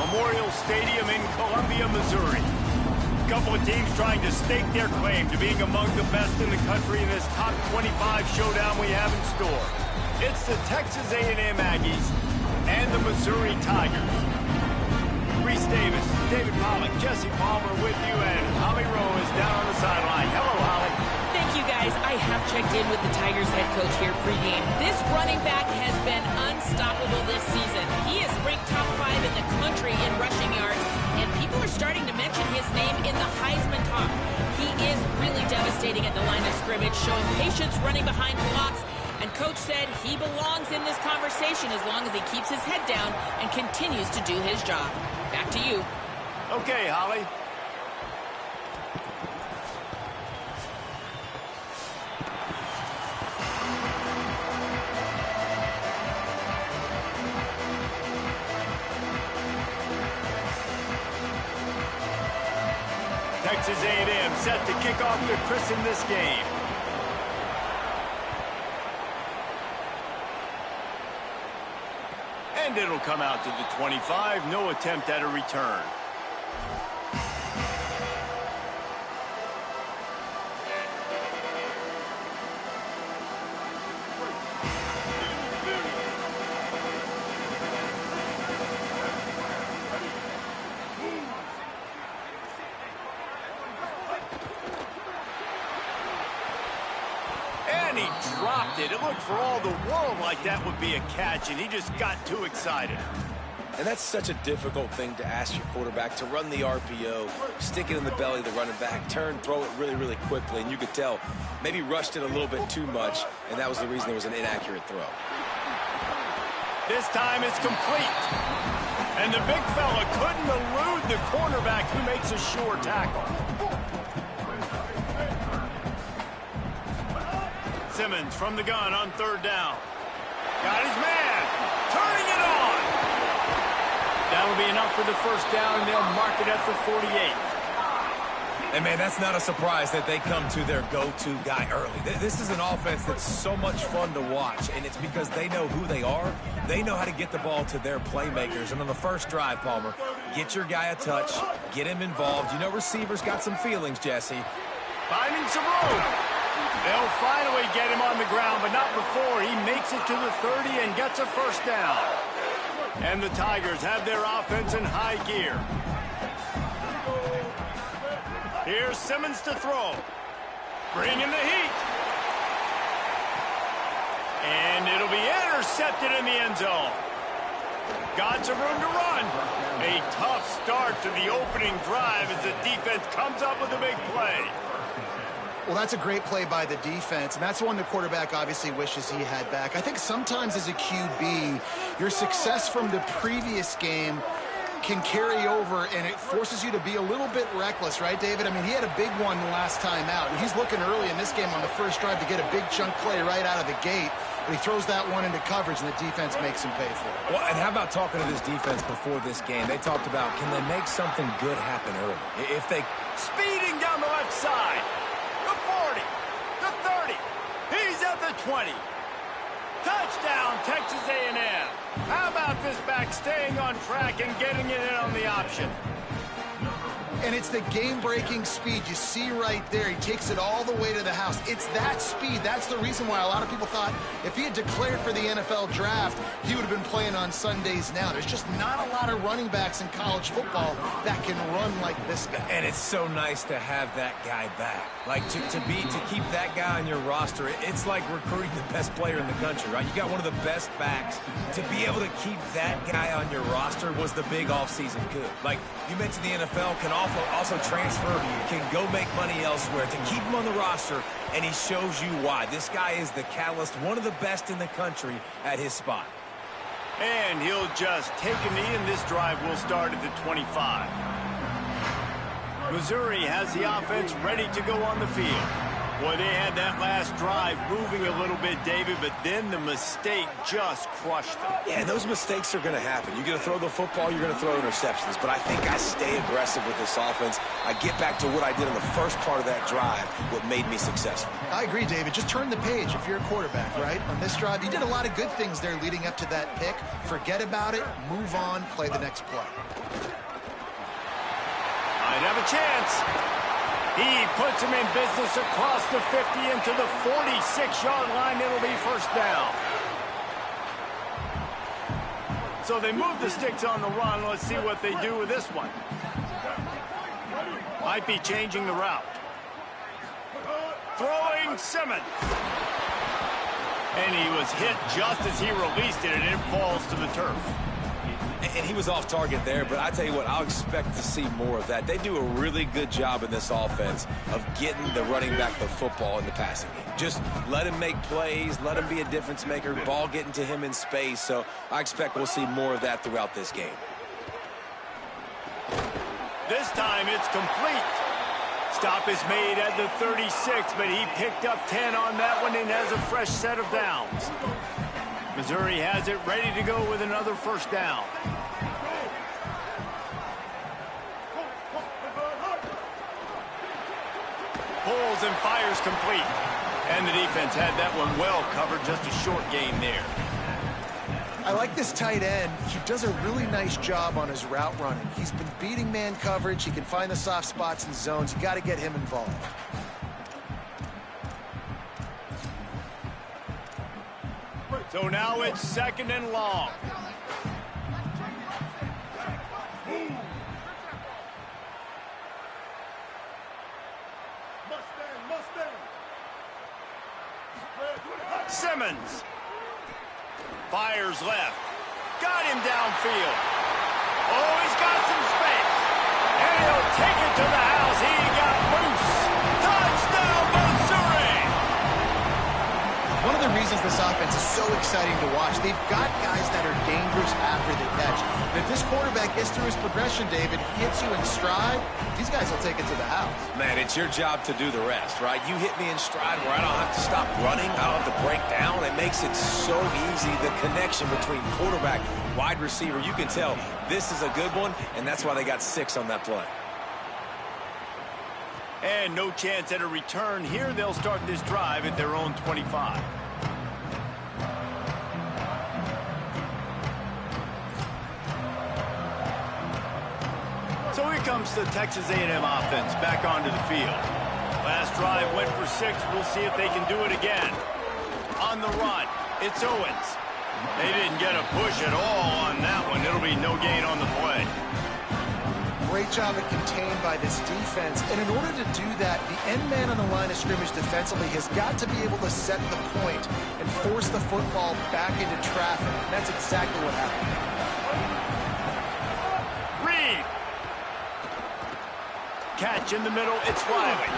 Memorial Stadium in Columbia, Missouri. A couple of teams trying to stake their claim to being among the best in the country in this top 25 showdown we have in store. It's the Texas A&M Aggies and the Missouri Tigers. Reese Davis, David Pollack, Jesse Palmer with you, and Holly Rowe is down on the sideline. Hello, Holly. Thank you, guys. I have checked in with the Tigers head coach here pregame. This running back has been unstoppable this season. He is ranked top 5 in the country in rushing yards, and people are starting to mention his name in the Heisman talk. He is really devastating at the line of scrimmage, showing patience running behind blocks, and coach said he belongs in this conversation as long as he keeps his head down and continues to do his job. Back to you. Okay, Holly. Texas A&M set to kick off to christen this game. And it'll come out to the 25. No attempt at a return. And he dropped it. It looked for all the world like that would be a catch, and he just got too excited. And that's such a difficult thing to ask your quarterback, to run the RPO, stick it in the belly of the running back, turn, throw it really, really quickly. And you could tell maybe rushed it a little bit too much, and that was the reason it was an inaccurate throw. This time it's complete. And the big fella couldn't elude the cornerback who makes a sure tackle. Simmons from the gun on third down. Got his man. Turning it on. That'll be enough for the first down, and they'll mark it at the 48. And, man, that's not a surprise that they come to their go-to guy early. This is an offense that's so much fun to watch, and it's because they know who they are. They know how to get the ball to their playmakers. And on the first drive, Palmer, get your guy a touch, get him involved. You know receivers got some feelings, Jesse. Finding some room. They'll finally get him on the ground, but not before he makes it to the 30 and gets a first down. And the Tigers have their offense in high gear. Here's Simmons to throw. Bringing the heat. And it'll be intercepted in the end zone. Got some room to run. A tough start to the opening drive as the defense comes up with a big play. Well, that's a great play by the defense, and that's one the quarterback obviously wishes he had back. I think sometimes as a QB, your success from the previous game can carry over, and it forces you to be a little bit reckless, right, David? I mean, he had a big one last time out, and he's looking early in this game on the first drive to get a big chunk play right out of the gate, but he throws that one into coverage, and the defense makes him pay for it. Well, and how about talking to this defense before this game? They talked about, can they make something good happen early? If they... Speeding down the left side. The 40, the 30, he's at the 20. Touchdown, Texas A&M. How about this back staying on track and getting it in on the option? And it's the game-breaking speed. You see right there, he takes it all the way to the house. It's that speed. That's the reason why a lot of people thought if he had declared for the NFL draft, he would have been playing on Sundays now. There's just not a lot of running backs in college football that can run like this guy. And it's so nice to have that guy back. Like, to keep that guy on your roster, it's like recruiting the best player in the country, right? You got one of the best backs. To be able to keep that guy on your roster was the big offseason coup. Like, you mentioned the NFL can also transfer to you, can go make money elsewhere. To keep him on the roster, and he shows you why. This guy is the catalyst, one of the best in the country at his spot. And he'll just take a knee, and this drive will start at the 25. Missouri has the offense ready to go on the field. Boy, they had that last drive moving a little bit, David, but then the mistake just crushed them. Yeah, those mistakes are going to happen. You're going to throw the football, you're going to throw interceptions. But I think I stay aggressive with this offense. I get back to what I did in the first part of that drive, what made me successful. I agree, David. Just turn the page if you're a quarterback, right? On this drive, you did a lot of good things there leading up to that pick. Forget about it, move on, play the next play. Might have a chance. He puts him in business across the 50 into the 46-yard line. It'll be first down. So they move the sticks on the run. Let's see what they do with this one. Might be changing the route. Throwing Simmons. And he was hit just as he released it, and it falls to the turf. And he was off target there, but I tell you what, I'll expect to see more of that. They do a really good job in this offense of getting the running back the football in the passing game. Just let him make plays, let him be a difference maker, ball getting to him in space. So I expect we'll see more of that throughout this game. This time it's complete. Stop is made at the 36, but he picked up 10 on that one and has a fresh set of downs. Missouri has it ready to go with another first down. Pulls and fires complete. And the defense had that one well covered, just a short gain there. I like this tight end. He does a really nice job on his route running. He's been beating man coverage. He can find the soft spots and zones. You got to get him involved. So now it's second and long. Simmons fires left. Got him downfield. Oh, he's got some space. And he'll take it to the house. He got loose. Touchdown, Missouri! One of the reasons this offense is so exciting to watch, they've got guys that are dangerous after the catch. And if this quarterback gets through his progression, David, hits you in stride, these guys will take it to the house. Man, it's your job to do the rest, right? You hit me in stride where I don't have to stop running, I don't have to break down. It makes it so easy, the connection between quarterback, wide receiver. You can tell this is a good one, and that's why they got 6 on that play. And no chance at a return here. They'll start this drive at their own 25. So here comes the Texas A&M offense back onto the field. Last drive went for 6. We'll see if they can do it again. On the run, it's Owens. They didn't get a push at all on that one. It'll be no gain on the play. Great job at contained by this defense. And in order to do that, the end man on the line of scrimmage defensively has got to be able to set the point and force the football back into traffic. And that's exactly what happened. Reed. Catch in the middle, it's Riley.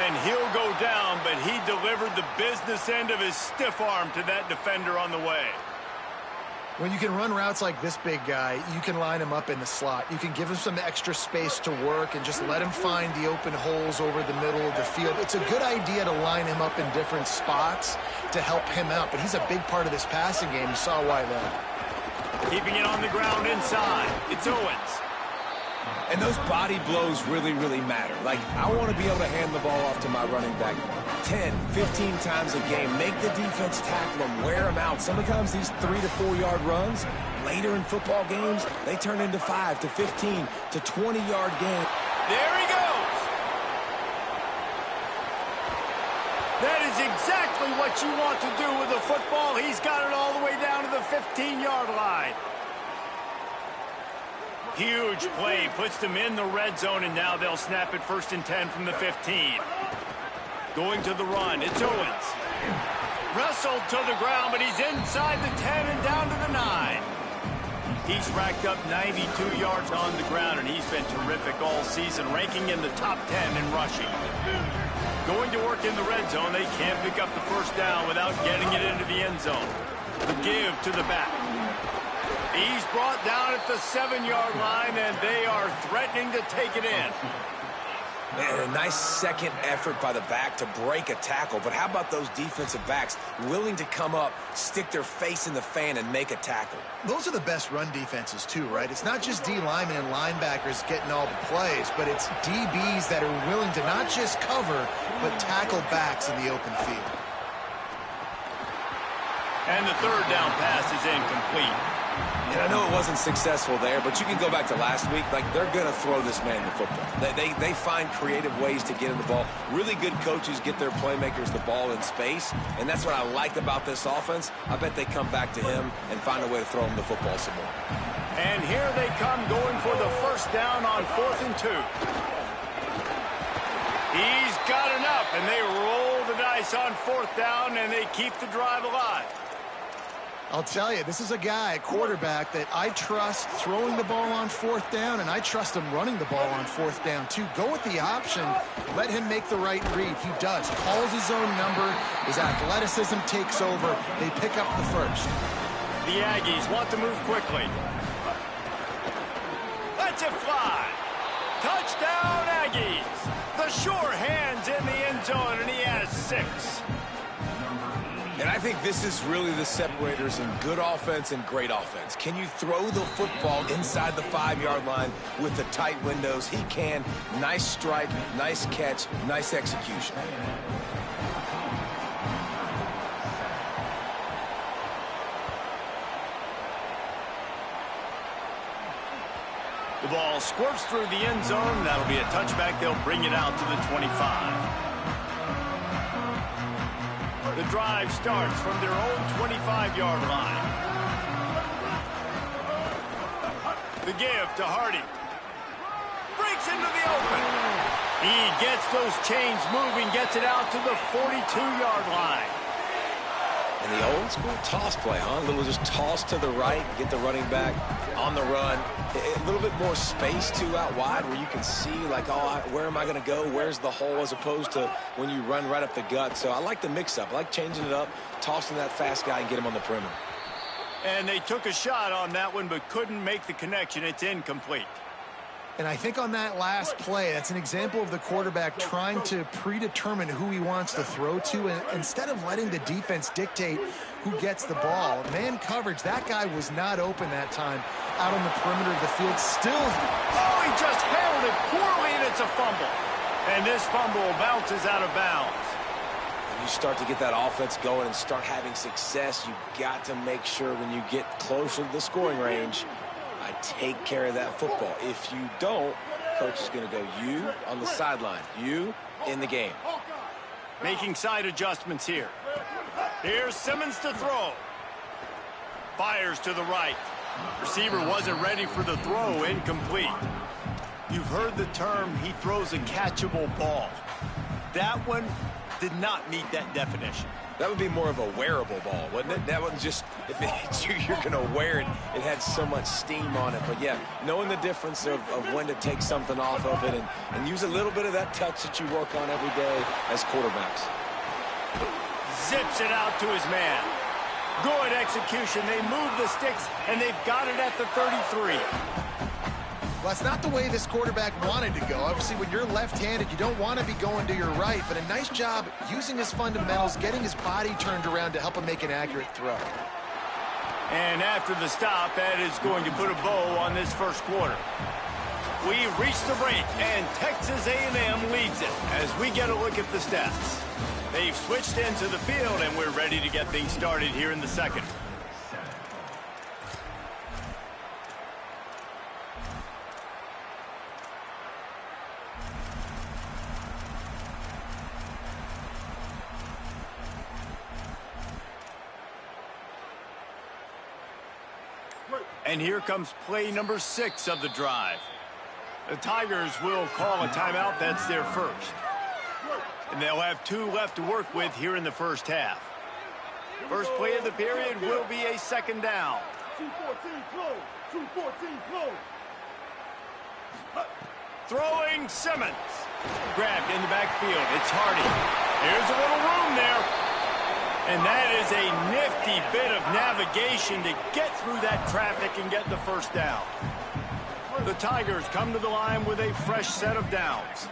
And he'll go down, but he delivered the business end of his stiff arm to that defender on the way. When you can run routes like this big guy, you can line him up in the slot. You can give him some extra space to work and just let him find the open holes over the middle of the field. It's a good idea to line him up in different spots to help him out, but he's a big part of this passing game. You saw why there. Keeping it on the ground inside. It's Owens. And those body blows really, really matter. Like, I want to be able to hand the ball off to my running back 10, 15 times a game. Make the defense tackle them, wear them out. Sometimes these 3 to 4 yard runs, later in football games, they turn into 5 to 15 to 20-yard games. There he goes. That is exactly what you want to do with the football. He's got it all the way down to the 15-yard line. Huge play, puts them in the red zone, and now they'll snap it 1st and 10 from the 15. Going to the run, it's Owens. Wrestled to the ground, but he's inside the 10 and down to the 9. He's racked up 92 yards on the ground, and he's been terrific all season, ranking in the top 10 in rushing. Going to work in the red zone, they can't pick up the first down without getting it into the end zone. The give to the back. He's brought down at the 7-yard line, and they are threatening to take it in. And a nice second effort by the back to break a tackle. But how about those defensive backs willing to come up, stick their face in the fan, and make a tackle? Those are the best run defenses, too, right? It's not just D linemen and linebackers getting all the plays, but it's DBs that are willing to not just cover, but tackle backs in the open field. And the third down pass is incomplete. And I know it wasn't successful there, but you can go back to last week. Like, they're going to throw this man the football. They find creative ways to get in the ball. Really good coaches get their playmakers the ball in space, and that's what I like about this offense. I bet they come back to him and find a way to throw him the football some more. And here they come going for the first down on 4th and 2. He's got enough, and they roll the dice on 4th down, and they keep the drive alive. I'll tell you, this is a guy, a quarterback, that I trust throwing the ball on 4th down, and I trust him running the ball on 4th down, too. Go with the option. Let him make the right read. He does. Calls his own number. His athleticism takes over. They pick up the first. The Aggies want to move quickly. Let's it fly. Touchdown, Aggies. The sure hand's in the end zone, and he has 6. And I think this is really the separators in good offense and great offense. Can you throw the football inside the 5-yard line with the tight windows? He can. Nice strike, nice catch, nice execution. The ball squirts through the end zone. That'll be a touchback. They'll bring it out to the 25. The drive starts from their own 25-yard line. The give to Hardy. Breaks into the open. He gets those chains moving, gets it out to the 42-yard line. And the old school toss play, huh? A little just toss to the right, get the running back on the run. A little bit more space, too, out wide where you can see, like, oh, where am I going to go? Where's the hole? As opposed to when you run right up the gut. So I like the mix-up. I like changing it up, tossing that fast guy and get him on the perimeter. And they took a shot on that one but couldn't make the connection. It's incomplete. And I think on that last play, that's an example of the quarterback trying to predetermine who he wants to throw to, and instead of letting the defense dictate who gets the ball. Man coverage, that guy was not open that time out on the perimeter of the field. Still, oh, he just handled it poorly, and it's a fumble. And this fumble bounces out of bounds. When you start to get that offense going and start having success, you got to make sure when you get closer to the scoring range, I take care of that football. If you don't, coach is going to go, you on the sideline, you in the game. Making side adjustments here. Here's Simmons to throw. Fires to the right. Receiver wasn't ready for the throw, incomplete. You've heard the term, he throws a catchable ball. That one did not meet that definition. That would be more of a wearable ball, wouldn't it? That one just, if it hits you, you're going to wear it. It had so much steam on it. But, yeah, knowing the difference of when to take something off of it and use a little bit of that touch that you work on every day as quarterbacks. Zips it out to his man. Good execution. They move the sticks, and they've got it at the 33. Well, that's not the way this quarterback wanted to go. Obviously, when you're left-handed, you don't want to be going to your right, but a nice job using his fundamentals, getting his body turned around to help him make an accurate throw. And after the stop, that is going to put a bow on this first quarter. We reach the break, and Texas A&M leads it as we get a look at the stats. They've switched into the field, and we're ready to get things started here in the second. And here comes play number 6 of the drive. The Tigers will call a timeout. That's their first. And they'll have 2 left to work with here in the first half. First play of the period will be a second down. 2-14 close. 2-14 close. Throwing Simmons. Grabbed in the backfield. It's Hardy. There's a little room there. And that is a nifty bit of navigation to get through that traffic and get the first down. The Tigers come to the line with a fresh set of downs.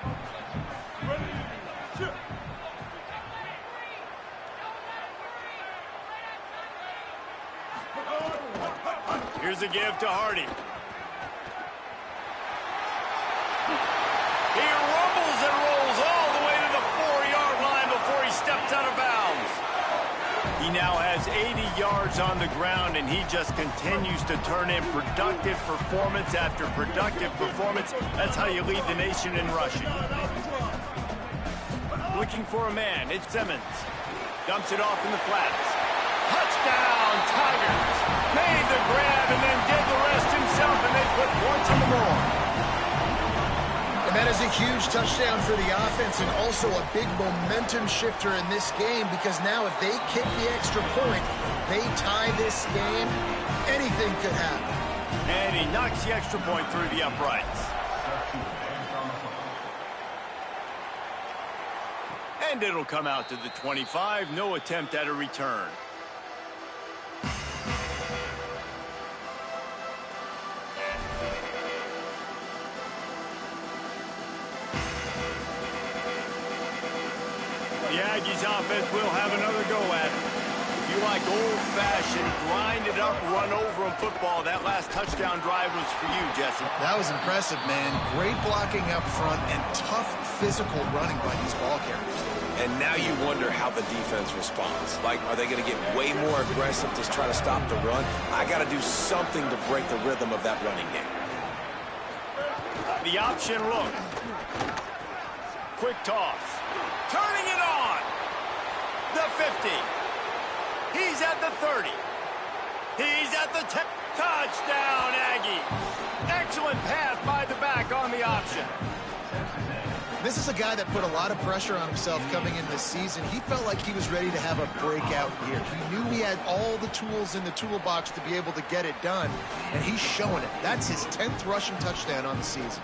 Here's a give to Hardy. He rumbles and rolls all the way to the 4-yard line before he steps out of bounds. He now has 80 yards on the ground, and he just continues to turn in productive performance after productive performance. That's how you lead the nation in rushing. Looking for a man, it's Simmons. Dumps it off in the flats. Touchdown, Tigers! Made the grab and then did the rest himself, and they put points on the board. And that is a huge touchdown for the offense and also a big momentum shifter in this game, because now if they kick the extra point, they tie this game, anything could happen. And he knocks the extra point through the uprights. And it'll come out to the 25. No attempt at a return. The Aggies offense will have another go at it. If you like old-fashioned, grind-it-up, run-over-'em football, that last touchdown drive was for you, Jesse. That was impressive, man. Great blocking up front and tough physical running by these ball carriers. And now you wonder how the defense responds. Like, are they going to get way more aggressive to try to stop the run? I got to do something to break the rhythm of that running game. The option look. Quick toss. Turning it on. The 50. He's at the 30. He's at the 10. Touchdown, Aggie. Excellent pass by the back on the option. This is a guy that put a lot of pressure on himself coming into this season. He felt like he was ready to have a breakout year. He knew he had all the tools in the toolbox to be able to get it done, and he's showing it. That's his 10th rushing touchdown on the season.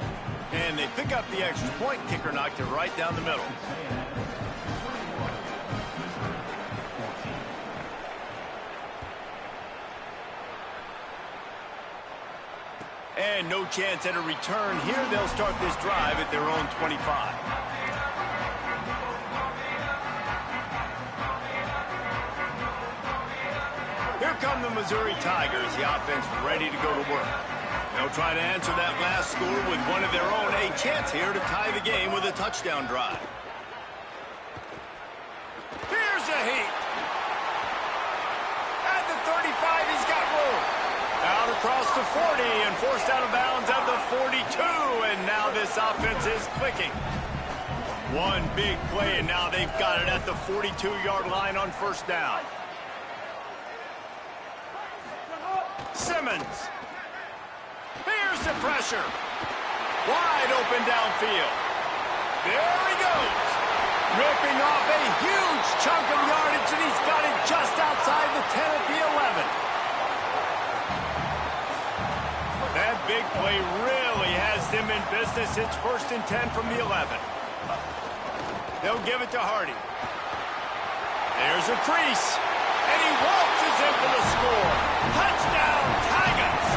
And they pick up the extra point. Kicker knocked it right down the middle. And no chance at a return here. They'll start this drive at their own 25. Here come the Missouri Tigers. The offense ready to go to work. They'll try to answer that last score with one of their own. A chance here to tie the game with a touchdown drive. Here's a heat. At the 35, he's got room. Out across the 40 and forced out of bounds at the 42. And now this offense is clicking. One big play, and now they've got it at the 42-yard line on first down. Simmons. Here's the pressure. Wide open downfield. There he goes. Ripping off a huge chunk of yardage, and he's got it just outside the 10 at the 11. That big play really has them in business. It's 1st and 10 from the 11. They'll give it to Hardy. There's a crease. And he waltzes in for the score. Touchdown, Tigers!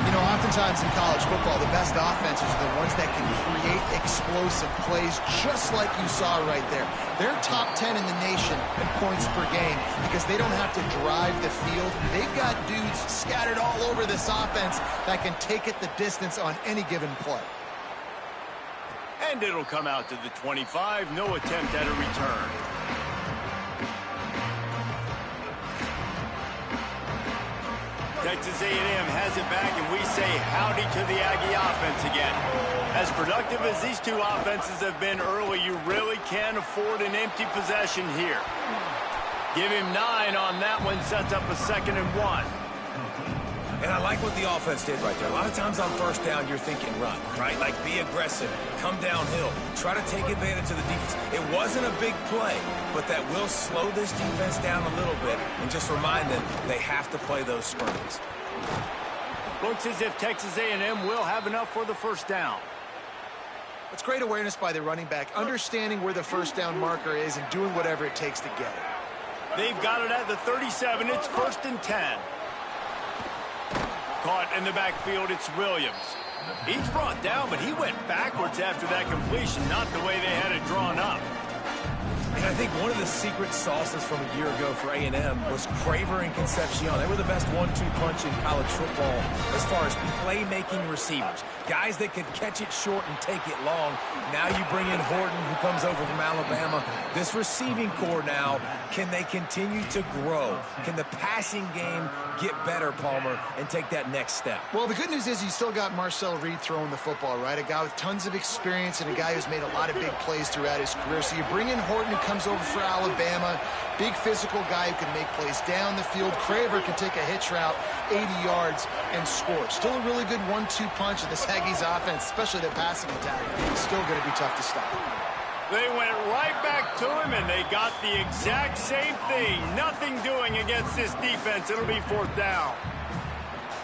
You know, oftentimes in college football, the best offenses are the ones that can create explosive plays, just like you saw right there. They're top 10 in the nation in points per game because they don't have to drive the field. They've got dudes scattered all over this offense that can take it the distance on any given play. And it'll come out to the 25. No attempt at a return. Texas A&M has it back, and we say howdy to the Aggie offense again. As productive as these two offenses have been early, you really can't afford an empty possession here. Give him 9 on that one, sets up a 2nd and 1. And I like what the offense did right there. A lot of times on first down, you're thinking run, right? Like be aggressive, come downhill, try to take advantage of the defense. It wasn't a big play, but that will slow this defense down a little bit and just remind them they have to play those screens. Looks as if Texas A&M will have enough for the first down. It's great awareness by the running back, understanding where the first down marker is and doing whatever it takes to get it. They've got it at the 37. It's 1st and 10. caught in the backfield. It's Williams. He's brought down, but he went backwards after that completion, not the way they had it drawn up. And I think one of the secret sauces from a year ago for A&M was Craver and Concepcion. They were the best 1-2 punch in college football as far as playmaking receivers. Guys that could catch it short and take it long. Now you bring in Horton, who comes over from Alabama. This receiving core now, can they continue to grow? Can the passing game get better, Palmer, and take that next step? Well, the good news is you still got Marcel Reed throwing the football, right? A guy with tons of experience and a guy who's made a lot of big plays throughout his career. So you bring in Horton, who comes over for Alabama. Big physical guy who can make plays down the field. Craver can take a hitch route 80 yards and score. Still a really good 1-2 punch in this Aggies offense, especially the passing attack. Still going to be tough to stop. They went right back to him, and they got the exact same thing. Nothing doing against this defense. It'll be 4th down.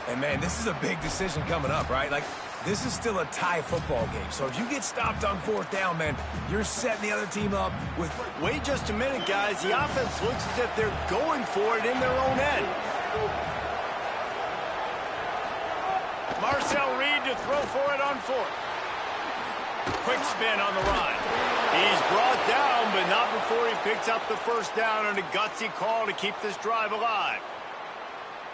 And, man, this is a big decision coming up, right? Like, this is still a tie football game. So if you get stopped on 4th down, man, you're setting the other team up with... Wait just a minute, guys. The offense looks as if they're going for it in their own end. Marcel Reed to throw for it on 4th. Quick spin on the run. He's brought down, but not before he picks up the 1st down on a gutsy call to keep this drive alive.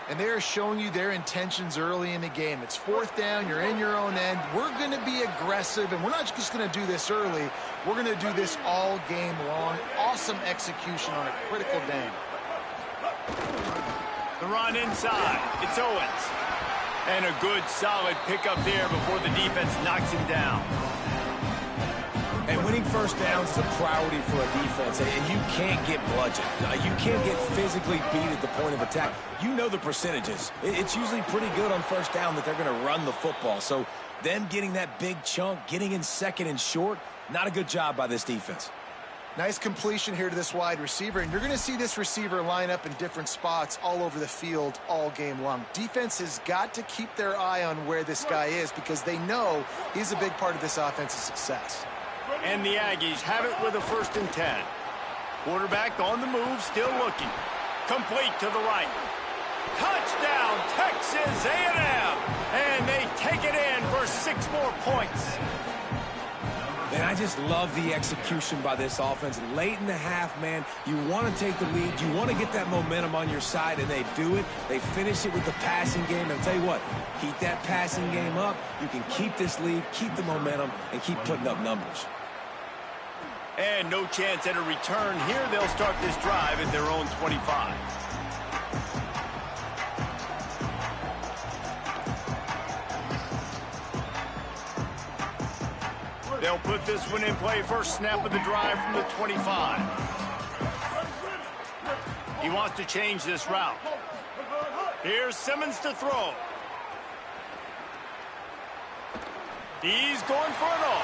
And they're showing you their intentions early in the game. It's 4th down. You're in your own end. We're going to be aggressive, and we're not just going to do this early. We're going to do this all game long. Awesome execution on a critical down. The run inside. It's Owens. And a good, solid pickup there before the defense knocks him down. And winning 1st downs is a priority for a defense, and you can't get bludgeoned. You can't get physically beat at the point of attack. You know the percentages. It's usually pretty good on 1st down that they're going to run the football. So them getting that big chunk, getting in 2nd and short, not a good job by this defense. Nice completion here to this wide receiver, and you're going to see this receiver line up in different spots all over the field all game long. Defense has got to keep their eye on where this guy is because they know he's a big part of this offense's success. And the Aggies have it with a 1st and 10. Quarterback on the move, still looking. Complete to the right. Touchdown, Texas A&M! And they take it in for 6 more points. And I just love the execution by this offense. Late in the half, man, you want to take the lead. You want to get that momentum on your side, and they do it. They finish it with the passing game. And I'll tell you what, keep that passing game up. You can keep this lead, keep the momentum, and keep putting up numbers. And no chance at a return here. They'll start this drive at their own 25. They'll put this one in play. First snap of the drive from the 25. He wants to change this route. Here's Simmons to throw. He's going for it all.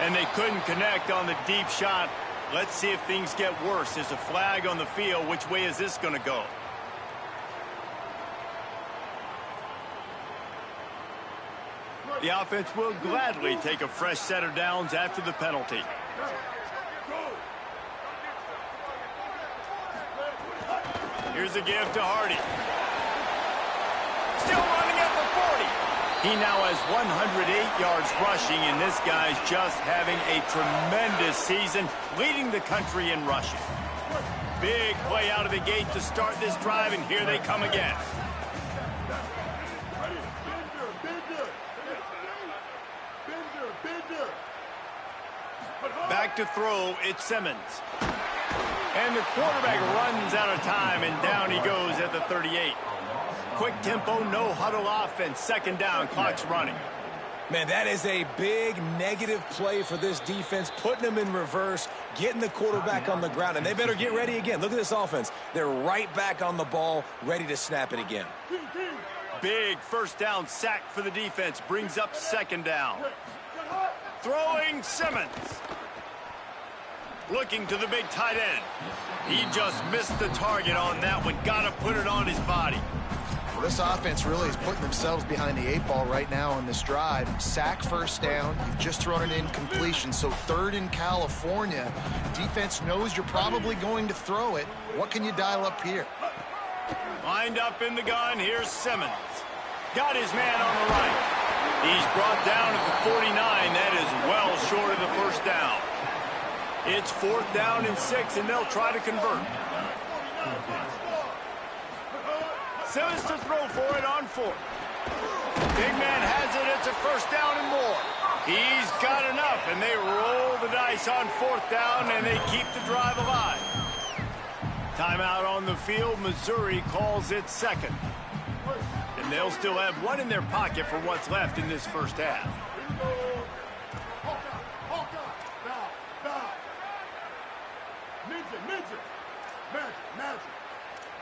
And they couldn't connect on the deep shot. Let's see if things get worse. There's a flag on the field. Which way is this going to go? The offense will gladly take a fresh set of downs after the penalty. Here's a give to Hardy. Still running at the 40. He now has 108 yards rushing, and this guy's just having a tremendous season, leading the country in rushing. Big play out of the gate to start this drive, and here they come again. Back to throw, it's Simmons. And the quarterback runs out of time, and down he goes at the 38. Quick tempo, no huddle offense. 2nd down, clock's running. Man, that is a big negative play for this defense, putting them in reverse, getting the quarterback on the ground, and they better get ready again. Look at this offense. They're right back on the ball, ready to snap it again. Big 1st down sack for the defense, brings up 2nd down. Throwing Simmons. Looking to the big tight end. He just missed the target on that one. Got to put it on his body. Well, this offense really is putting themselves behind the 8 ball right now on this drive. Sack 1st down. You've just thrown an incompletion. So 3rd in California. Defense knows you're probably going to throw it. What can you dial up here? Lined up in the gun, here's Simmons. Got his man on the right. He's brought down at the 49. That is well short of the first down. It's 4th down and 6, and they'll try to convert. Simmons to throw for it on 4th. Big man has it. It's a 1st down and more. He's got enough, and they roll the dice on 4th down, and they keep the drive alive. Timeout on the field. Missouri calls it 2nd. And they'll still have one in their pocket for what's left in this first half.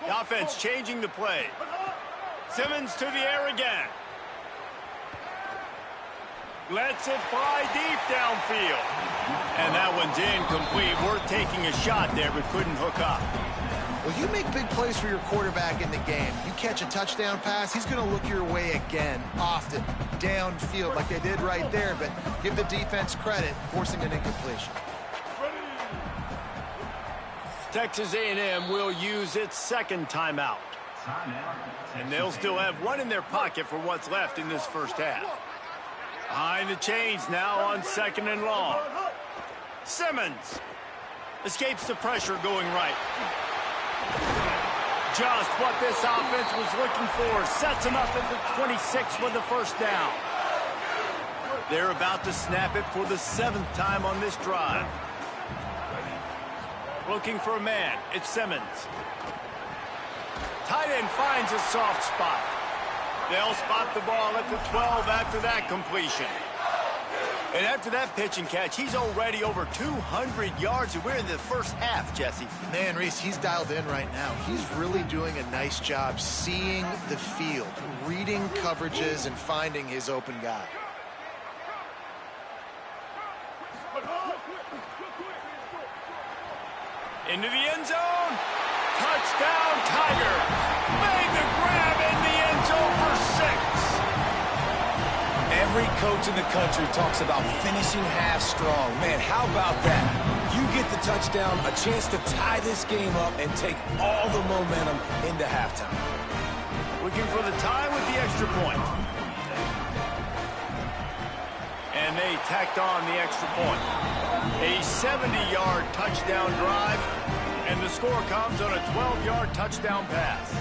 The offense changing the play. Simmons to the air again. Lets it fly deep downfield. And that one's incomplete. Worth taking a shot there, but couldn't hook up. Well, you make big plays for your quarterback in the game. You catch a touchdown pass, he's going to look your way again, often, downfield like they did right there. But give the defense credit, forcing an incompletion. Texas A&M will use its 2nd timeout. And they'll still have one in their pocket for what's left in this first half. Behind the chains now on 2nd and long. Simmons escapes the pressure going right. Just what this offense was looking for. Sets him up at the 26 with the 1st down. They're about to snap it for the 7th time on this drive. Looking for a man. It's Simmons. Tight end finds a soft spot. They'll spot the ball at the 12 after that completion. And after that pitch and catch, he's already over 200 yards, and we're in the first half, Jesse. Man, Reese, he's dialed in right now. He's really doing a nice job seeing the field, reading coverages, and finding his open guy. Into the end zone. Touchdown, Tigers. Made the grab in the end zone for 6. Every coach in the country talks about finishing half strong. Man, how about that? You get the touchdown, a chance to tie this game up and take all the momentum into halftime. Looking for the tie with the extra point. And they tacked on the extra point. A 70-yard touchdown drive, and the score comes on a 12-yard touchdown pass.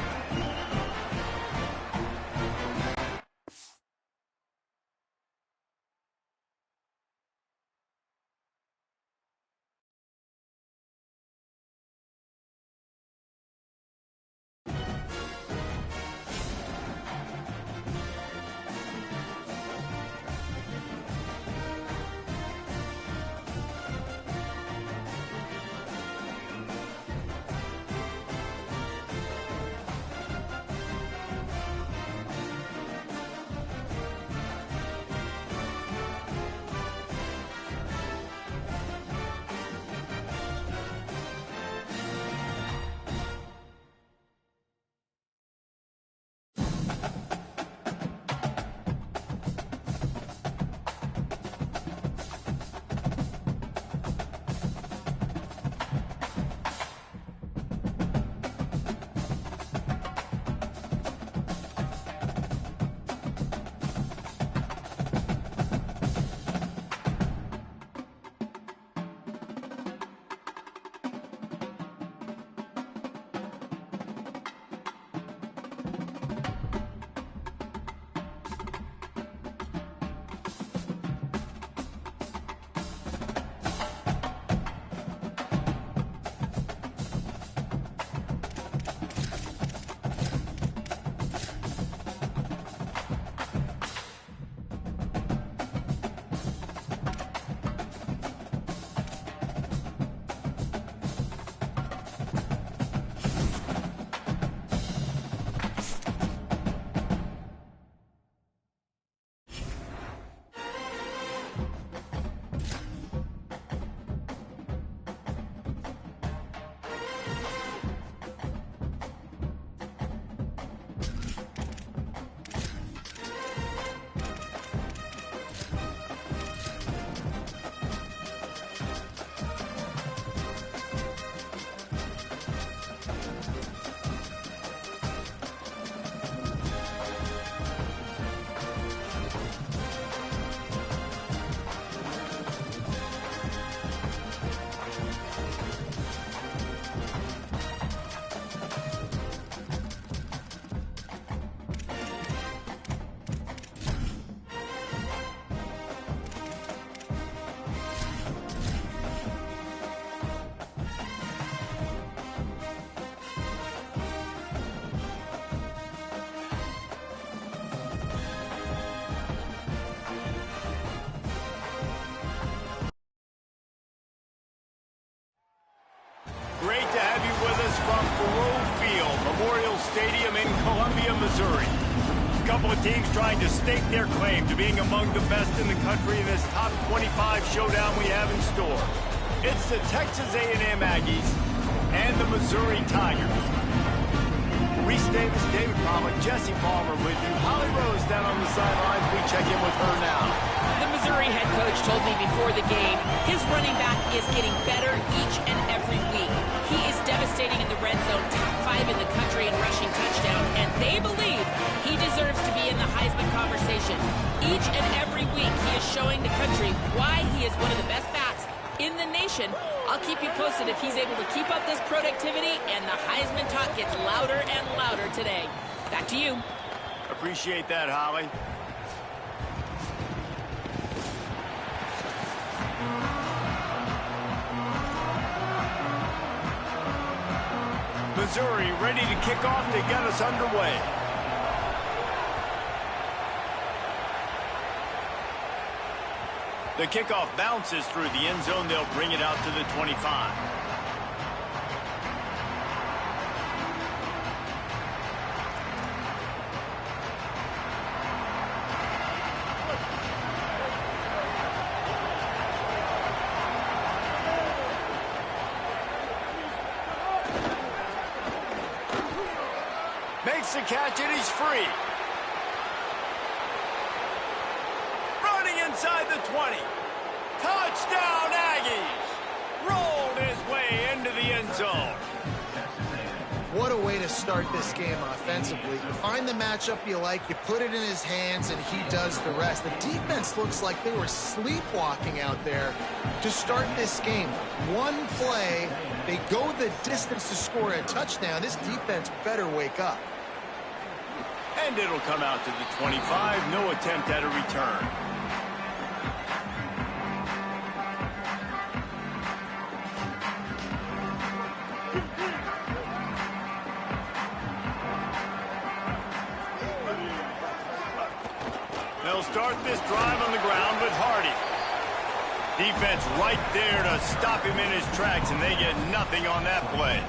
us from Faurot Field, Memorial Stadium in Columbia, Missouri. A couple of teams trying to stake their claim to being among the best in the country in this top 25 showdown we have in store. It's the Texas A&M Aggies and the Missouri Tigers. Reese Davis, David Palmer, Jesse Palmer with you. Holly Rose down on the sidelines. We check in with her now. The Missouri head coach told me before the game his running back is getting better each and every week. He is devastating in the red zone, top 5 in the country in rushing touchdowns, and they believe he deserves to be in the Heisman conversation. Each and every week he is showing the country why he is one of the best backs in the nation. I'll keep you posted if he's able to keep up this productivity and the Heisman talk gets louder and louder today. Back to you. Appreciate that, Holly. Missouri ready to kick off to get us underway. The kickoff bounces through the end zone. They'll bring it out to the 25. Makes the catch and he's free. Inside the 20. Touchdown, Aggies! Rolled his way into the end zone. What a way to start this game offensively. You find the matchup you like, you put it in his hands, and he does the rest. The defense looks like they were sleepwalking out there to start this game. One play, they go the distance to score a touchdown. This defense better wake up. And it'll come out to the 25. No attempt at a return. They'll start this drive on the ground with Hardy. Defense right there to stop him in his tracks, and they get nothing on that play.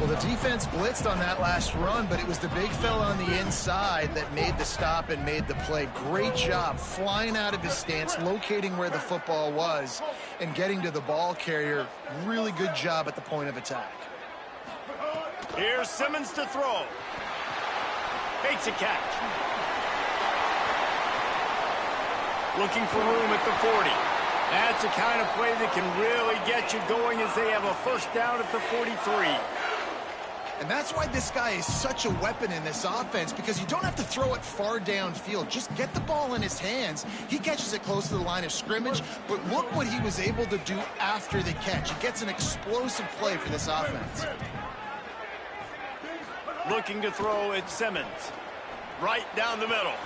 Well, the defense blitzed on that last run, but it was the big fella on the inside that made the stop and made the play. Great job flying out of his stance, locating where the football was, and getting to the ball carrier. Really good job at the point of attack. Here's Simmons to throw. Makes a catch. Looking for room at the 40. That's the kind of play that can really get you going as they have a first down at the 43. And that's why this guy is such a weapon in this offense, because you don't have to throw it far downfield. Just get the ball in his hands. He catches it close to the line of scrimmage, but look what he was able to do after the catch. He gets an explosive play for this offense. Looking to throw at Simmons. Right down the middle.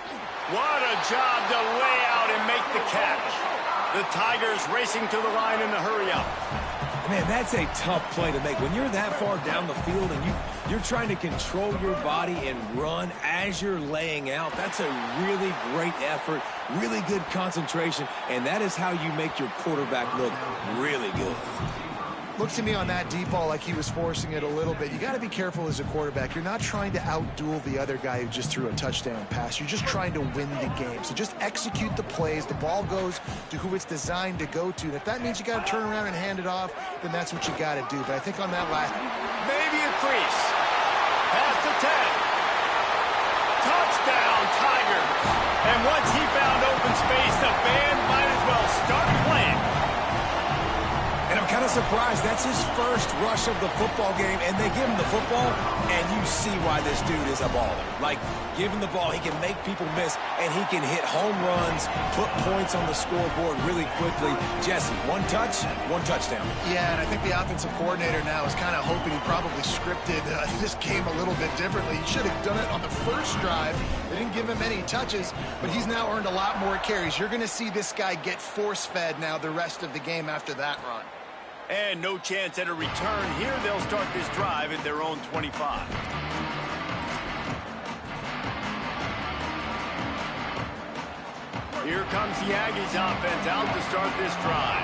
What a job to lay out and make the catch. The Tigers racing to the line in the hurry-up. Man, that's a tough play to make. When you're that far down the field and you're trying to control your body and run as you're laying out, that's a really great effort, really good concentration, and that is how you make your quarterback look really good. Looked to me on that deep ball like he was forcing it a little bit. You got to be careful as a quarterback. You're not trying to outduel the other guy who just threw a touchdown pass. You're just trying to win the game. So just execute the plays. The ball goes to who it's designed to go to. And if that means you got to turn around and hand it off, then that's what you got to do. But I think on that last... Maybe a crease. Past the 10. Touchdown, Tigers. And once he found open space, the band might as well start playing. And I'm kind of surprised. That's his first rush of the football game, and they give him the football, and you see why this dude is a baller. Like, give him the ball, he can make people miss, and he can hit home runs, put points on the scoreboard really quickly. Jesse, one touch, one touchdown. Yeah, and I think the offensive coordinator now is kind of hoping he probably scripted this game a little bit differently. He should have done it on the first drive. They didn't give him any touches, but he's now earned a lot more carries. You're going to see this guy get force-fed now the rest of the game after that run. And no chance at a return here. They'll start this drive at their own 25. Here comes the Aggies offense out to start this drive.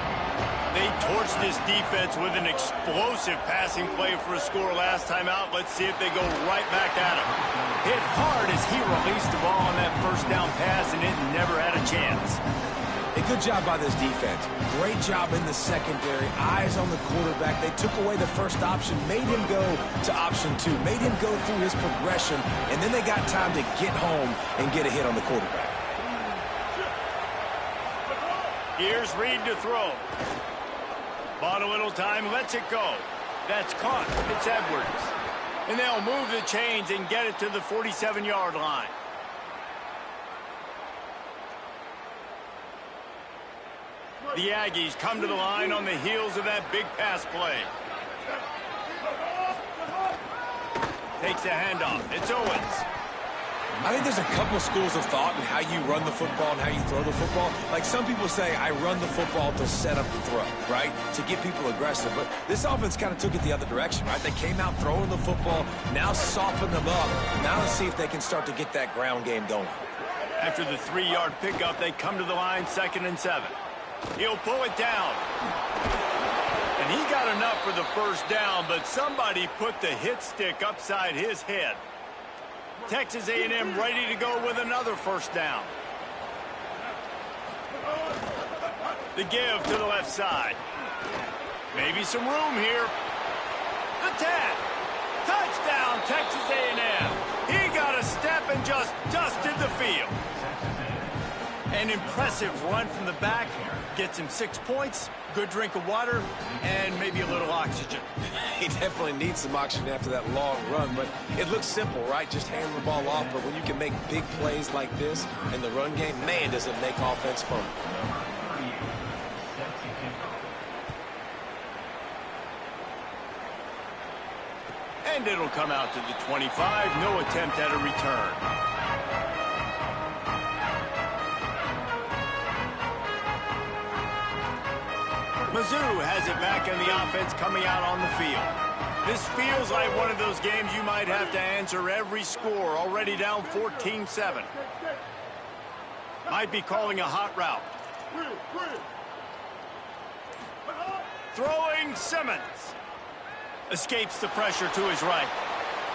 They torched this defense with an explosive passing play for a score last time out. Let's see if they go right back at him. Hit hard as he released the ball on that first down pass, and it never had a chance. A good job by this defense. Great job in the secondary. Eyes on the quarterback. They took away the first option, made him go to option 2, made him go through his progression, and then they got time to get home and get a hit on the quarterback. Here's Reed to throw. Bought a little time, lets it go. That's caught. It's Edwards. And they'll move the chains and get it to the 47-yard line. The Aggies come to the line on the heels of that big pass play. Takes a handoff. It's Owens. I think there's a couple schools of thought in how you run the football and how you throw the football. Like some people say, I run the football to set up the throw, right? To get people aggressive. But this offense kind of took it the other direction, right? They came out throwing the football, now soften them up. Now let's see if they can start to get that ground game going. After the 3-yard pickup, they come to the line 2nd and 7. He'll pull it down. And he got enough for the first down, but somebody put the hit stick upside his head. Texas A&M ready to go with another first down. The give to the left side. Maybe some room here. The tap. Touchdown, Texas A&M. He got a step and just dusted the field. An impressive run from the back. Gets him 6 points, good drink of water, and maybe a little oxygen. He definitely needs some oxygen after that long run, but it looks simple, right? Just hand the ball off, but when you can make big plays like this in the run game, man, does it make offense fun. And it'll come out to the 25. No attempt at a return. Mizzou has it back in the offense coming out on the field. This feels like one of those games you might have to answer every score, already down 14-7. Might be calling a hot route. Throwing Simmons. Escapes the pressure to his right.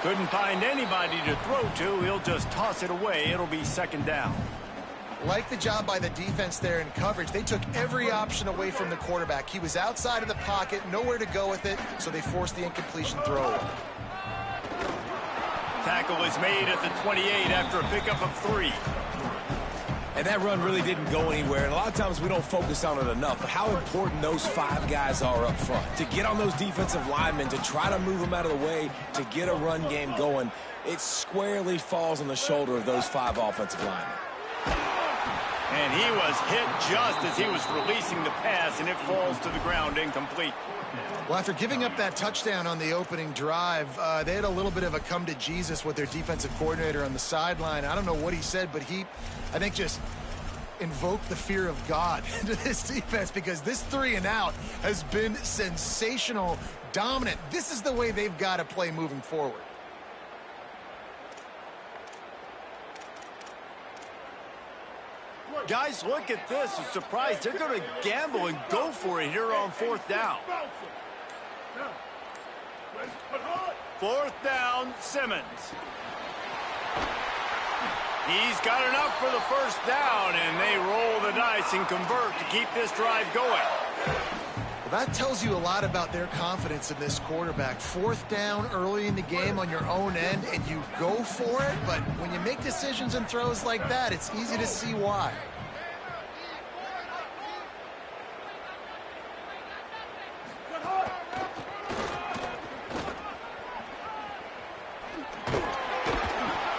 Couldn't find anybody to throw to. He'll just toss it away. It'll be 2nd down. Like the job by the defense there in coverage. They took every option away from the quarterback. He was outside of the pocket, nowhere to go with it, so they forced the incompletion throw. Tackle is made at the 28 after a pickup of 3. And that run really didn't go anywhere. And a lot of times we don't focus on it enough. But how important those 5 guys are up front. To get on those defensive linemen, to try to move them out of the way, to get a run game going, it squarely falls on the shoulder of those 5 offensive linemen. And he was hit just as he was releasing the pass, and it falls to the ground incomplete. Well, after giving up that touchdown on the opening drive, they had a little bit of a come to Jesus with their defensive coordinator on the sideline. I don't know what he said, but he, I think, just invoked the fear of God into this defense, because this 3 and out has been sensational, dominant. This is the way they've got to play moving forward. Guys, look at this. I'm surprised. They're going to gamble and go for it here on 4th down. 4th down, Simmons. He's got enough for the first down, and they roll the dice and convert to keep this drive going. Well, that tells you a lot about their confidence in this quarterback. 4th down early in the game on your own end, and you go for it, but when you make decisions and throws like that, it's easy to see why.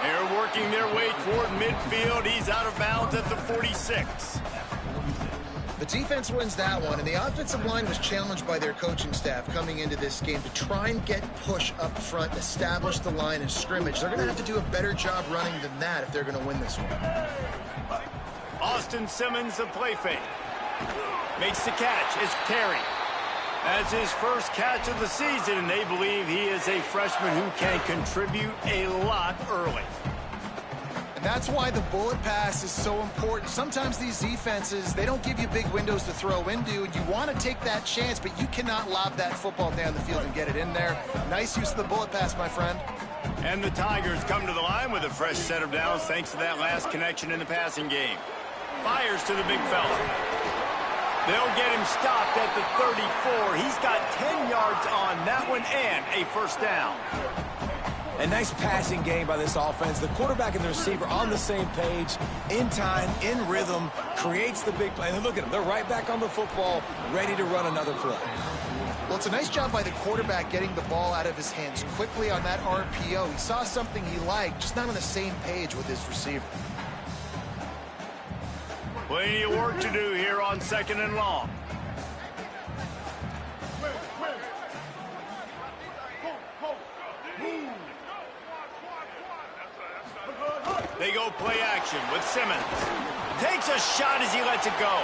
They're working their way toward midfield. He's out of bounds at the 46. The defense wins that one, and the offensive line was challenged by their coaching staff coming into this game to try and get push up front, establish the line of scrimmage. They're going to have to do a better job running than that if they're going to win this one. Austin Simmons, the play fake. Makes the catch. It's Terry. That's his first catch of the season, and they believe he is a freshman who can contribute a lot early. And that's why the bullet pass is so important. Sometimes these defenses, they don't give you big windows to throw into, and you want to take that chance, but you cannot lob that football down the field and get it in there. Nice use of the bullet pass, my friend. And the Tigers come to the line with a fresh set of downs thanks to that last connection in the passing game. Fires to the big fella. They'll get him stopped at the 34. He's got 10 yards on that one and a first down. A nice passing game by this offense. The quarterback and the receiver on the same page, in time, in rhythm, creates the big play. And look at them. They're right back on the football, ready to run another play. Well, it's a nice job by the quarterback getting the ball out of his hands quickly on that RPO. He saw something he liked, just not on the same page with his receiver. Plenty of work to do here on 2nd and long. They go play action with Simmons. Takes a shot as he lets it go.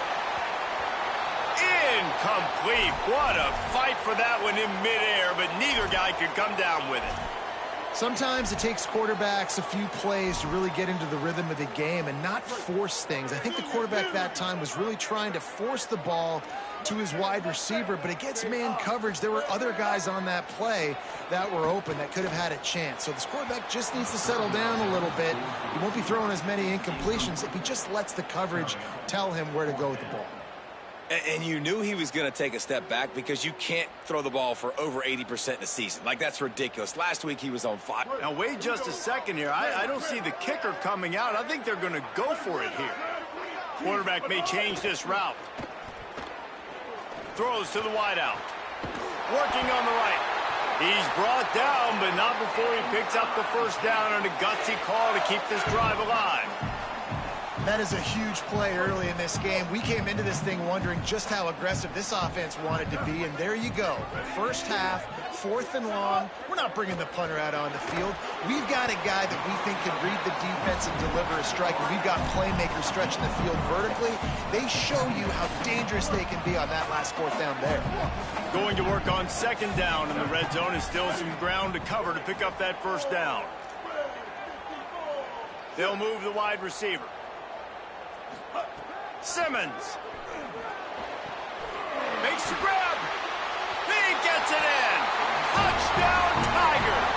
Incomplete. What a fight for that one in midair, but neither guy could come down with it. Sometimes it takes quarterbacks a few plays to really get into the rhythm of the game and not force things. I think the quarterback that time was really trying to force the ball to his wide receiver, but against man coverage, there were other guys on that play that were open that could have had a chance. So this quarterback just needs to settle down a little bit. He won't be throwing as many incompletions if he just lets the coverage tell him where to go with the ball. And you knew he was going to take a step back because you can't throw the ball for over 80% in a season. Like, that's ridiculous. Last week, he was on fire. Now, wait just a second here. I don't see the kicker coming out. I think they're going to go for it here. Quarterback may change this route. Throws to the wideout. Working on the right. He's brought down, but not before he picks up the first down and a gutsy call to keep this drive alive. That is a huge play early in this game. We came into this thing wondering just how aggressive this offense wanted to be, and there you go. First half, 4th and long. We're not bringing the punter out on the field. We've got a guy that we think can read the defense and deliver a strike, and we've got playmakers stretching the field vertically. They show you how dangerous they can be on that last 4th down there. Going to work on 2nd down in the red zone, and still some ground to cover to pick up that first down. They'll move the wide receiver. Simmons makes the grab. He gets it in. Touchdown, Tigers.